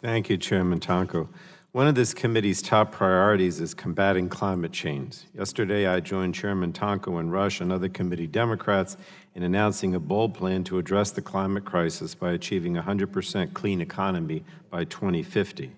Thank you, Chairman Tonko. One of this committee's top priorities is combating climate change. Yesterday, I joined Chairman Tonko and Rush and other committee Democrats in announcing a bold plan to address the climate crisis by achieving a 100% clean economy by 2050.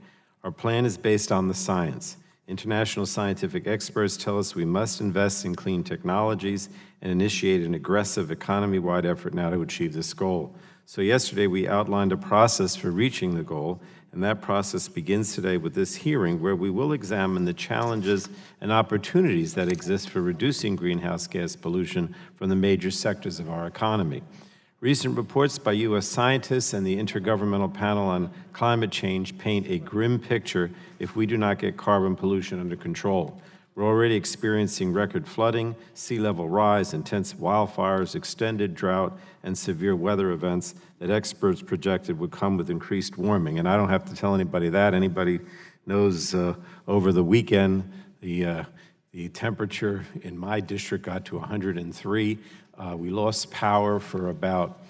Our plan is based on the science. International scientific experts tell us we must invest in clean technologies and initiate an aggressive economy-wide effort now to achieve this goal. So yesterday we outlined a process for reaching the goal, and that process begins today with this hearing where we will examine the challenges and opportunities that exist for reducing greenhouse gas pollution from the major sectors of our economy. Recent reports by U.S. scientists and the Intergovernmental Panel on Climate Change paint a grim picture if we do not get carbon pollution under control. We're already experiencing record flooding, sea level rise, intense wildfires, extended drought, and severe weather events that experts projected would come with increased warming. And I don't have to tell anybody that. Anybody knows over the weekend the temperature in my district got to 103. We lost power for about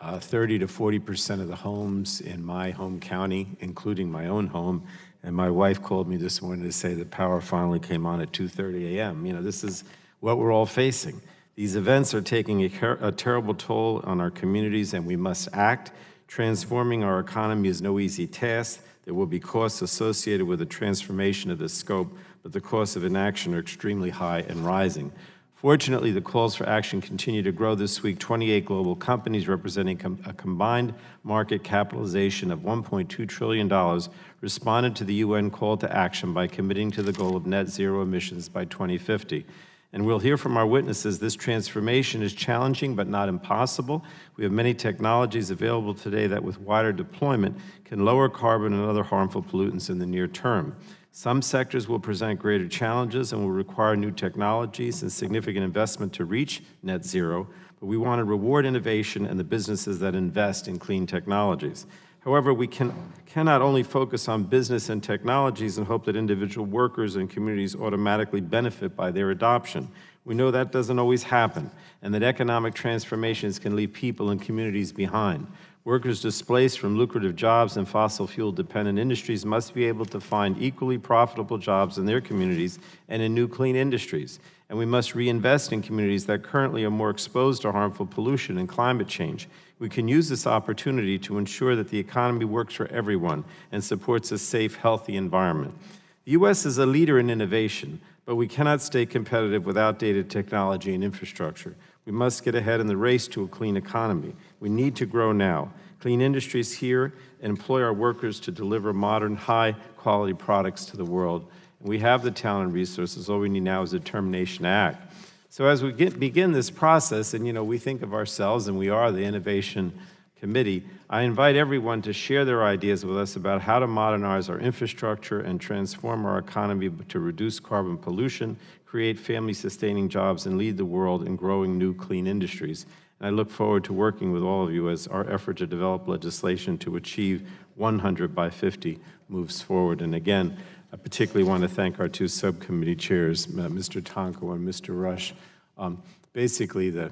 30 to 40% of the homes in my home county, including my own home. And my wife called me this morning to say that power finally came on at 2:30 a.m. You know, this is what we're all facing. These events are taking a terrible toll on our communities, and we must act. Transforming our economy is no easy task. There will be costs associated with the transformation of this scope, but the costs of inaction are extremely high and rising. Fortunately, the calls for action continue to grow this week. 28 global companies representing a combined market capitalization of $1.2 trillion responded to the UN call to action by committing to the goal of net zero emissions by 2050. And we'll hear from our witnesses this transformation is challenging but not impossible. We have many technologies available today that with wider deployment can lower carbon and other harmful pollutants in the near term. Some sectors will present greater challenges and will require new technologies and significant investment to reach net zero, but we want to reward innovation and the businesses that invest in clean technologies. However, we cannot only focus on business and technologies and hope that individual workers and communities automatically benefit by their adoption. We know that doesn't always happen, and that economic transformations can leave people and communities behind. Workers displaced from lucrative jobs in fossil fuel-dependent industries must be able to find equally profitable jobs in their communities and in new clean industries. And we must reinvest in communities that currently are more exposed to harmful pollution and climate change. We can use this opportunity to ensure that the economy works for everyone and supports a safe, healthy environment. The U.S. is a leader in innovation, but we cannot stay competitive with outdated technology and infrastructure. We must get ahead in the race to a clean economy. We need to grow now. Clean industries here employ our workers to deliver modern, high-quality products to the world. And we have the talent and resources. All we need now is determination to act. So as we begin this process, and we think of ourselves, and we are the Innovation Committee, I invite everyone to share their ideas with us about how to modernize our infrastructure and transform our economy to reduce carbon pollution, create family-sustaining jobs, and lead the world in growing new clean industries. And I look forward to working with all of you as our effort to develop legislation to achieve 100 by 50 moves forward. And again, I particularly want to thank our two subcommittee chairs, Mr. Tonko and Mr. Rush. Basically, the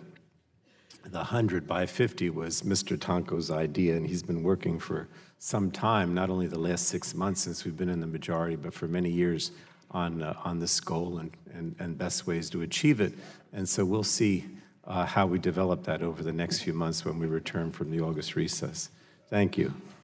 100 by 50 was Mr. Tonko's idea, and he's been working for some time, not only the last 6 months since we've been in the majority, but for many years on this goal and best ways to achieve it. And so we'll see how we develop that over the next few months when we return from the August recess. Thank you.